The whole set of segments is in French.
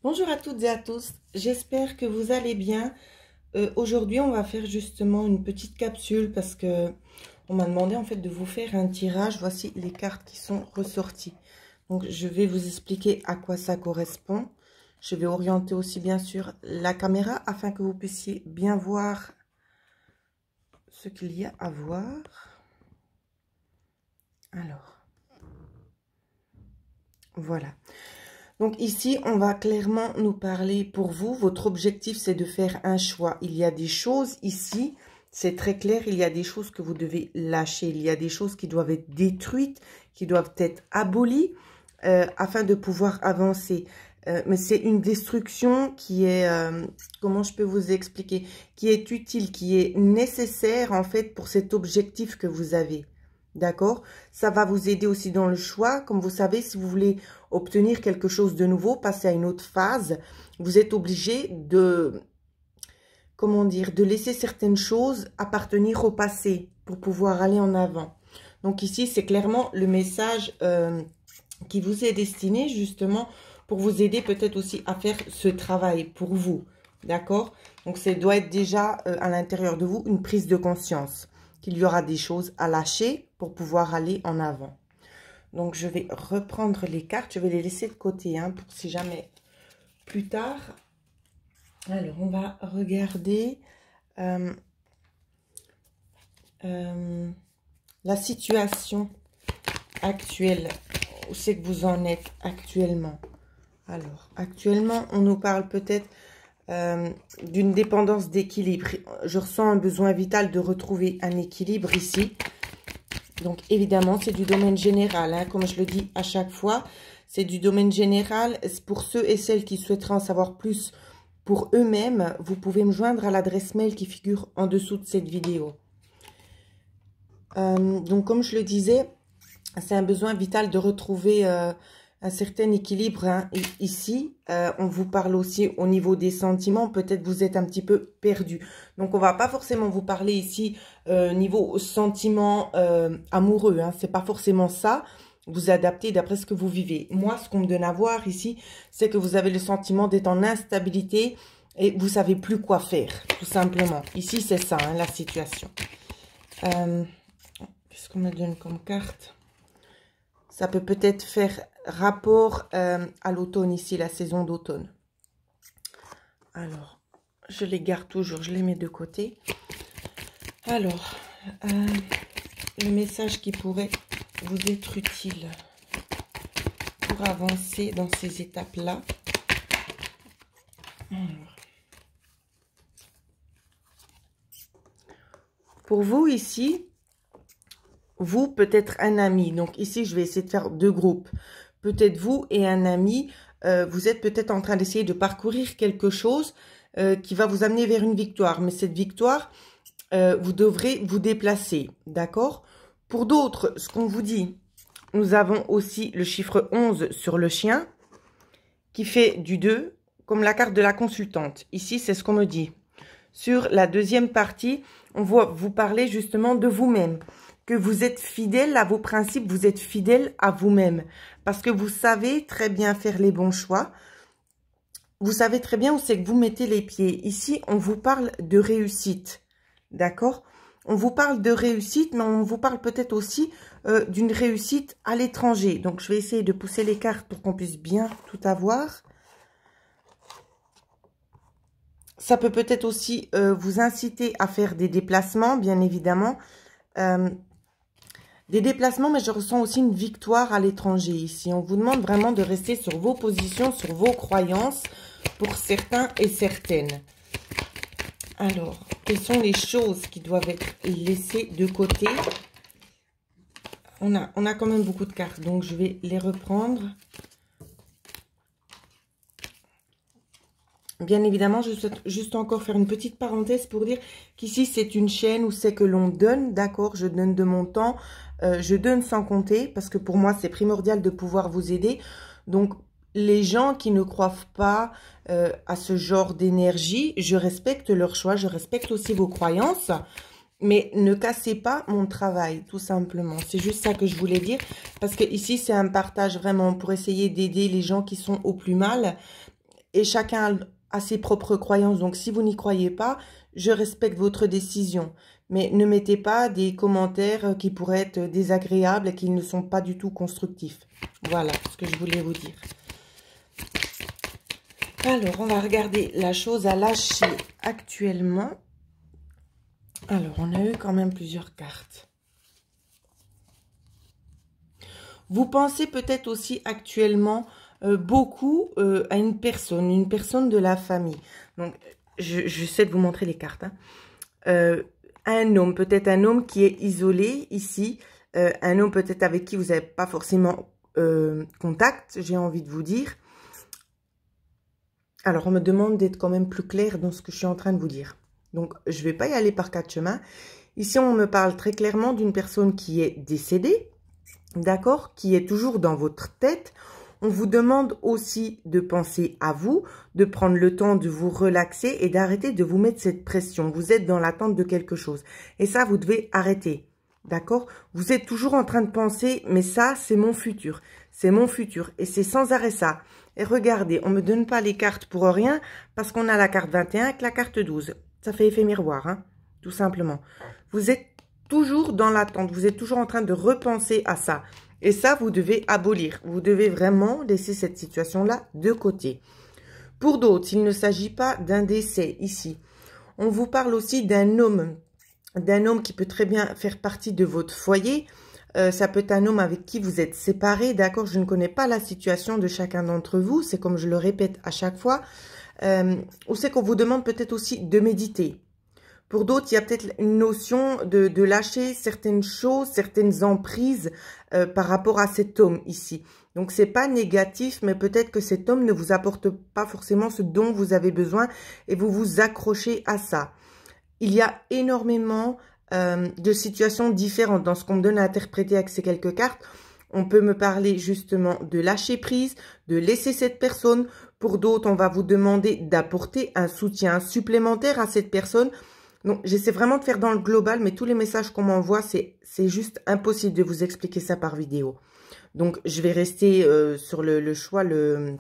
Bonjour à toutes et à tous, j'espère que vous allez bien. Aujourd'hui, on va faire justement une petite capsule parce que on m'a demandé en fait de vous faire un tirage. Voici les cartes qui sont ressorties. Donc, je vais vous expliquer à quoi ça correspond. Je vais orienter aussi bien sûr la caméra afin que vous puissiez bien voir ce qu'il y a à voir. Alors, voilà. Donc ici, on va clairement nous parler pour vous. Votre objectif, c'est de faire un choix. Il y a des choses ici, c'est très clair, il y a des choses que vous devez lâcher. Il y a des choses qui doivent être détruites, qui doivent être abolies afin de pouvoir avancer. Mais c'est une destruction qui est, comment je peux vous expliquer, qui est utile, qui est nécessaire en fait pour cet objectif que vous avez. D'accord? Ça va vous aider aussi dans le choix. Comme vous savez, si vous voulez obtenir quelque chose de nouveau, passer à une autre phase, vous êtes obligé de, comment dire, de laisser certaines choses appartenir au passé pour pouvoir aller en avant. Donc ici, c'est clairement le message qui vous est destiné justement pour vous aider peut-être aussi à faire ce travail pour vous. D'accord? Donc ça doit être déjà à l'intérieur de vous une prise de conscience qu'il y aura des choses à lâcher pour pouvoir aller en avant. Donc, je vais reprendre les cartes. Je vais les laisser de côté hein, pour si jamais plus tard. Alors, on va regarder la situation actuelle. Où c'est que vous en êtes actuellement? Alors, actuellement, on nous parle peut-être d'une dépendance d'équilibre. Je ressens un besoin vital de retrouver un équilibre ici. Donc, évidemment, c'est du domaine général. Hein, comme je le dis à chaque fois, c'est du domaine général. Pour ceux et celles qui souhaiteraient en savoir plus pour eux-mêmes, vous pouvez me joindre à l'adresse mail qui figure en dessous de cette vidéo. Donc, comme je le disais, c'est un besoin vital de retrouver un certain équilibre hein. Ici. On vous parle aussi au niveau des sentiments. Peut-être vous êtes un petit peu perdu. Donc, on va pas forcément vous parler ici niveau sentiments amoureux. Hein. C'est pas forcément ça. Vous adaptez d'après ce que vous vivez. Moi, ce qu'on me donne à voir ici, c'est que vous avez le sentiment d'être en instabilité et vous savez plus quoi faire, tout simplement. Ici, c'est ça, hein, la situation. Qu'est-ce qu'on me donne comme carte? Ça peut peut-être faire rapport à l'automne ici, la saison d'automne. Alors, je les garde toujours, je les mets de côté. Alors, le message qui pourrait vous être utile pour avancer dans ces étapes-là. Pour vous ici, vous, peut-être un ami. Donc ici, je vais essayer de faire deux groupes. Peut-être vous et un ami, vous êtes peut-être en train d'essayer de parcourir quelque chose qui va vous amener vers une victoire. Mais cette victoire, vous devrez vous déplacer. D'accord? Pour d'autres, ce qu'on vous dit, nous avons aussi le chiffre 11 sur le chien qui fait du 2, comme la carte de la consultante. Ici, c'est ce qu'on me dit. Sur la deuxième partie, on va vous parler justement de vous-même. Que vous êtes fidèle à vos principes, vous êtes fidèle à vous-même. Parce que vous savez très bien faire les bons choix. Vous savez très bien où c'est que vous mettez les pieds. Ici, on vous parle de réussite. D'accord? On vous parle de réussite, mais on vous parle peut-être aussi d'une réussite à l'étranger. Donc, je vais essayer de pousser les cartes pour qu'on puisse bien tout avoir. Ça peut peut-être aussi vous inciter à faire des déplacements, bien évidemment. Des déplacements, mais je ressens aussi une victoire à l'étranger ici. On vous demande vraiment de rester sur vos positions, sur vos croyances, pour certains et certaines. Alors, quelles sont les choses qui doivent être laissées de côté? On a quand même beaucoup de cartes, donc je vais les reprendre. Bien évidemment, je souhaite juste encore faire une petite parenthèse pour dire qu'ici, c'est une chaîne où c'est que l'on donne, d'accord, je donne de mon temps, je donne sans compter, parce que pour moi, c'est primordial de pouvoir vous aider. Donc, les gens qui ne croient pas à ce genre d'énergie, je respecte leur choix, je respecte aussi vos croyances, mais ne cassez pas mon travail, tout simplement. C'est juste ça que je voulais dire, parce que ici, c'est un partage vraiment pour essayer d'aider les gens qui sont au plus mal. et chacun a ses propres croyances. Donc, si vous n'y croyez pas, je respecte votre décision. Mais ne mettez pas des commentaires qui pourraient être désagréables et qui ne sont pas du tout constructifs. Voilà ce que je voulais vous dire. Alors, on va regarder la chose à lâcher actuellement. Alors, on a eu quand même plusieurs cartes. Vous pensez peut-être aussi actuellement beaucoup à une personne de la famille. Donc, j'essaie de vous montrer les cartes. Un homme, peut-être un homme qui est isolé ici. Un homme peut-être avec qui vous n'avez pas forcément contact, j'ai envie de vous dire. Alors, on me demande d'être quand même plus clair dans ce que je suis en train de vous dire. Donc, je ne vais pas y aller par quatre chemins. Ici, on me parle très clairement d'une personne qui est décédée, d'accord, qui est toujours dans votre tête. On vous demande aussi de penser à vous, de prendre le temps de vous relaxer et d'arrêter de vous mettre cette pression. Vous êtes dans l'attente de quelque chose. Et ça, vous devez arrêter, d'accord? Vous êtes toujours en train de penser, mais ça, c'est mon futur. C'est mon futur. Et c'est sans arrêt ça. Et regardez, on ne me donne pas les cartes pour rien, parce qu'on a la carte 21 avec la carte 12. Ça fait effet miroir, hein, tout simplement. Vous êtes toujours dans l'attente, vous êtes toujours en train de repenser à ça. Et ça, vous devez abolir. Vous devez vraiment laisser cette situation-là de côté. Pour d'autres, il ne s'agit pas d'un décès ici. On vous parle aussi d'un homme qui peut très bien faire partie de votre foyer. Ça peut être un homme avec qui vous êtes séparés, d'accord? Je ne connais pas la situation de chacun d'entre vous, c'est comme je le répète à chaque fois. Ou c'est qu'on vous demande peut-être aussi de méditer. Pour d'autres, il y a peut-être une notion de lâcher certaines choses, certaines emprises par rapport à cet homme ici. Donc, c'est pas négatif, mais peut-être que cet homme ne vous apporte pas forcément ce dont vous avez besoin et vous vous accrochez à ça. Il y a énormément de situations différentes dans ce qu'on me donne à interpréter avec ces quelques cartes. On peut me parler justement de lâcher prise, de laisser cette personne. Pour d'autres, on va vous demander d'apporter un soutien supplémentaire à cette personne. Donc, j'essaie vraiment de faire dans le global, mais tous les messages qu'on m'envoie, c'est juste impossible de vous expliquer ça par vidéo. Donc, je vais rester sur le choix le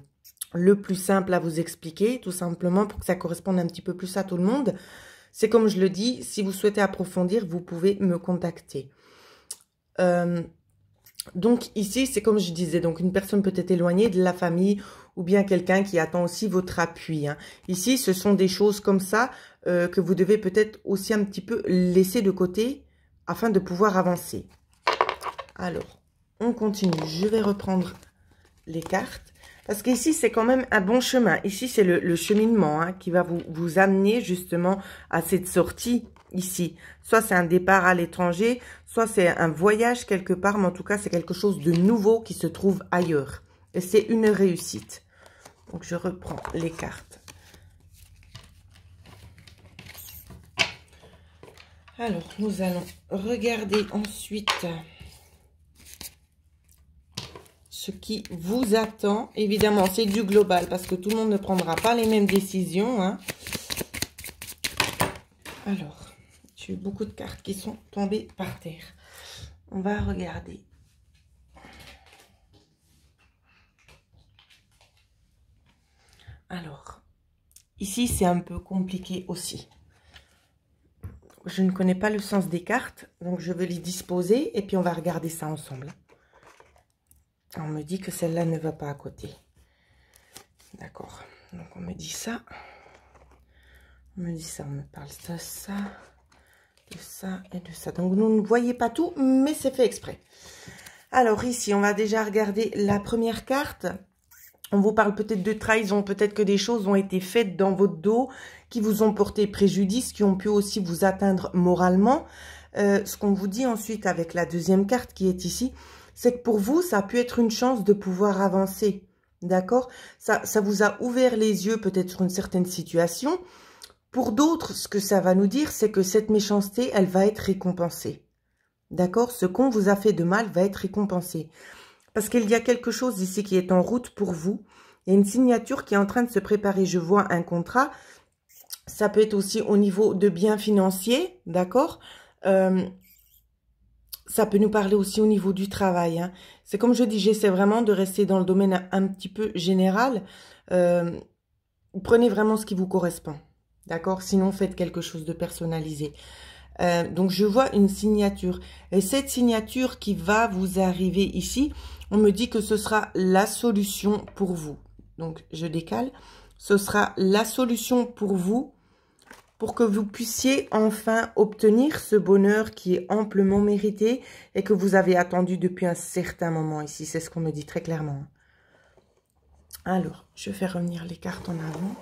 plus simple à vous expliquer, tout simplement pour que ça corresponde un petit peu plus à tout le monde. C'est comme je le dis, si vous souhaitez approfondir, vous pouvez me contacter. Donc ici, c'est comme je disais, donc une personne peut-être éloignée de la famille ou bien quelqu'un qui attend aussi votre appui. Hein. Ici, ce sont des choses comme ça que vous devez peut-être aussi un petit peu laisser de côté afin de pouvoir avancer. Alors, on continue. Je vais reprendre les cartes. Parce qu'ici, c'est quand même un bon chemin. Ici, c'est le cheminement hein, qui va vous amener justement à cette sortie ici. Soit c'est un départ à l'étranger, soit c'est un voyage quelque part, mais en tout cas, c'est quelque chose de nouveau qui se trouve ailleurs. Et c'est une réussite. Donc, je reprends les cartes. Alors, nous allons regarder ensuite ce qui vous attend. Évidemment, c'est du global parce que tout le monde ne prendra pas les mêmes décisions. Hein. Alors, j'ai eu beaucoup de cartes qui sont tombées par terre. On va regarder. Alors, ici, c'est un peu compliqué aussi. Je ne connais pas le sens des cartes, donc je vais les disposer et puis on va regarder ça ensemble. On me dit que celle-là ne va pas à côté. D'accord. Donc, on me dit ça. On me dit ça, on me parle de ça et de ça. Donc, vous ne voyez pas tout, mais c'est fait exprès. Alors, ici, on va déjà regarder la première carte. On vous parle peut-être de trahison, peut-être que des choses ont été faites dans votre dos qui vous ont porté préjudice, qui ont pu aussi vous atteindre moralement. Ce qu'on vous dit ensuite avec la deuxième carte qui est ici, c'est que pour vous, ça a pu être une chance de pouvoir avancer. D'accord? Ça vous a ouvert les yeux peut-être sur une certaine situation. Pour d'autres, ce que ça va nous dire, c'est que cette méchanceté, elle va être récompensée. D'accord? Ce qu'on vous a fait de mal va être récompensé. Parce qu'il y a quelque chose ici qui est en route pour vous. Il y a une signature qui est en train de se préparer. Je vois un contrat. Ça peut être aussi au niveau de biens financiers. D'accord? Ça peut nous parler aussi au niveau du travail. Hein. C'est comme je dis, j'essaie vraiment de rester dans le domaine un petit peu général. prenez vraiment ce qui vous correspond. D'accord? Sinon, faites quelque chose de personnalisé. Donc, je vois une signature. Et cette signature qui va vous arriver ici, on me dit que ce sera la solution pour vous. Donc, je décale. Ce sera la solution pour vous, pour que vous puissiez enfin obtenir ce bonheur qui est amplement mérité et que vous avez attendu depuis un certain moment ici. C'est ce qu'on me dit très clairement. Alors, je vais faire revenir les cartes en avant.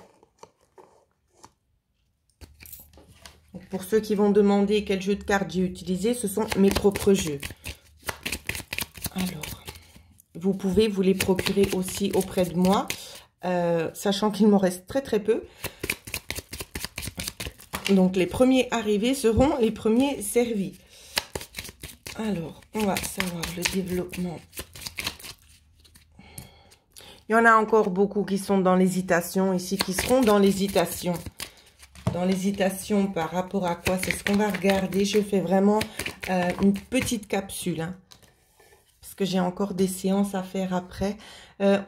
Donc, pour ceux qui vont demander quel jeu de cartes j'ai utilisé, ce sont mes propres jeux. Alors, vous pouvez vous les procurer aussi auprès de moi, sachant qu'il m'en reste très très peu. Donc, les premiers arrivés seront les premiers servis. Alors, on va savoir le développement. Il y en a encore beaucoup qui sont dans l'hésitation ici, qui seront dans l'hésitation. Dans l'hésitation par rapport à quoi? C'est ce qu'on va regarder. Je fais vraiment une petite capsule, hein, parce que j'ai encore des séances à faire après.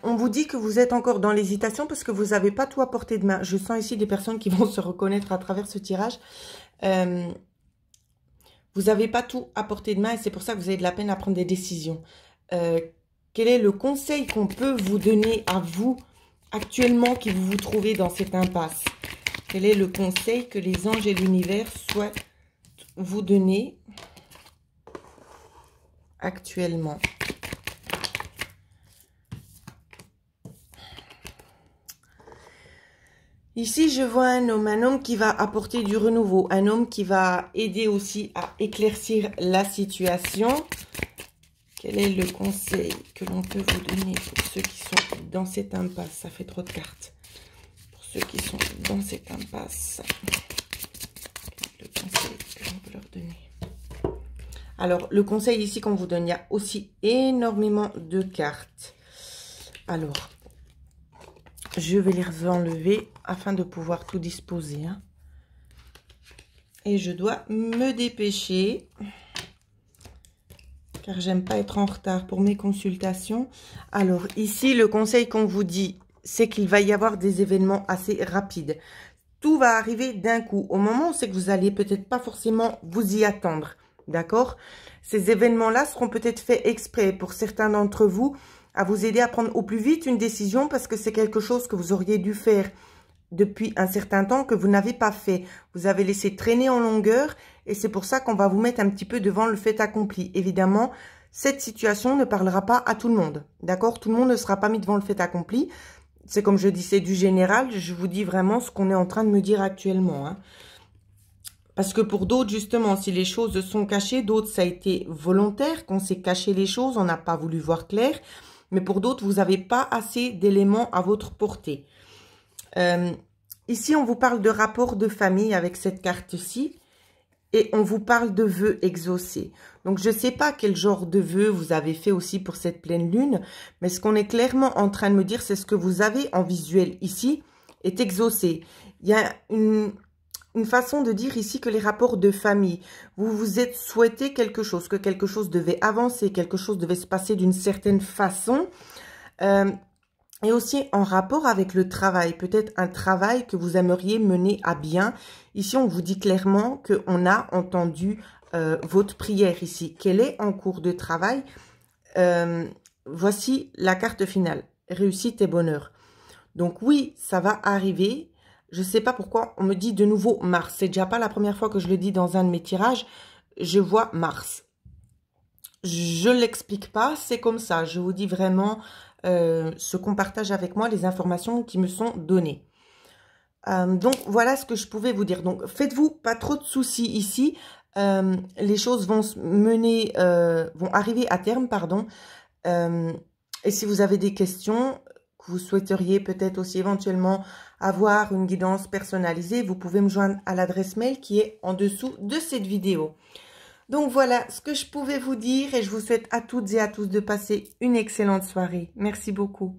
On vous dit que vous êtes encore dans l'hésitation parce que vous n'avez pas tout à portée de main. Je sens ici des personnes qui vont se reconnaître à travers ce tirage. Vous n'avez pas tout à portée de main et c'est pour ça que vous avez de la peine à prendre des décisions. Quel est le conseil qu'on peut vous donner à vous actuellement qui vous trouvez dans cette impasse? Quel est le conseil que les anges et l'univers souhaitent vous donner actuellement? Ici, je vois un homme qui va apporter du renouveau, un homme qui va aider aussi à éclaircir la situation. Quel est le conseil que l'on peut vous donner pour ceux qui sont dans cette impasse? Ça fait trop de cartes. Pour ceux qui sont dans cette impasse, quel est le conseil que l'on peut leur donner? Alors, le conseil ici qu'on vous donne, il y a aussi énormément de cartes. Alors, je vais les enlever afin de pouvoir tout disposer, hein. Et je dois me dépêcher, car j'aime pas être en retard pour mes consultations. Alors, ici, le conseil qu'on vous dit, c'est qu'il va y avoir des événements assez rapides. Tout va arriver d'un coup. Au moment où c'est que vous allez peut-être pas forcément vous y attendre. D'accord? Ces événements-là seront peut-être faits exprès pour certains d'entre vous, à vous aider à prendre au plus vite une décision parce que c'est quelque chose que vous auriez dû faire depuis un certain temps que vous n'avez pas fait. Vous avez laissé traîner en longueur et c'est pour ça qu'on va vous mettre un petit peu devant le fait accompli. Évidemment, cette situation ne parlera pas à tout le monde. D'accord? Tout le monde ne sera pas mis devant le fait accompli. C'est comme je dis, c'est du général. Je vous dis vraiment ce qu'on est en train de me dire actuellement, hein. Parce que pour d'autres, justement, si les choses sont cachées, d'autres, ça a été volontaire, qu'on s'est caché les choses, on n'a pas voulu voir clair. Mais pour d'autres, vous n'avez pas assez d'éléments à votre portée. Ici, on vous parle de rapport de famille avec cette carte-ci. Et on vous parle de vœux exaucés. Donc, je ne sais pas quel genre de vœux vous avez fait aussi pour cette pleine lune. Mais ce qu'on est clairement en train de me dire, c'est ce que vous avez en visuel ici est exaucé. Il y a une façon de dire ici que les rapports de famille, vous vous êtes souhaité quelque chose, que quelque chose devait avancer, quelque chose devait se passer d'une certaine façon. Et aussi en rapport avec le travail, peut-être un travail que vous aimeriez mener à bien. Ici, on vous dit clairement qu'on a entendu votre prière ici. Qu'elle est en cours de travail. Voici la carte finale. Réussite et bonheur. Donc oui, ça va arriver. Je ne sais pas pourquoi on me dit de nouveau Mars. C'est déjà pas la première fois que je le dis dans un de mes tirages. Je vois Mars. Je ne l'explique pas, c'est comme ça. Je vous dis vraiment ce qu'on partage avec moi, les informations qui me sont données. Donc, voilà ce que je pouvais vous dire. Donc, faites-vous pas trop de soucis ici. Les choses vont se mener, vont arriver à terme, pardon. Et si vous avez des questions, que vous souhaiteriez peut-être aussi éventuellement avoir une guidance personnalisée, vous pouvez me joindre à l'adresse mail qui est en dessous de cette vidéo. Donc voilà ce que je pouvais vous dire et je vous souhaite à toutes et à tous de passer une excellente soirée. Merci beaucoup.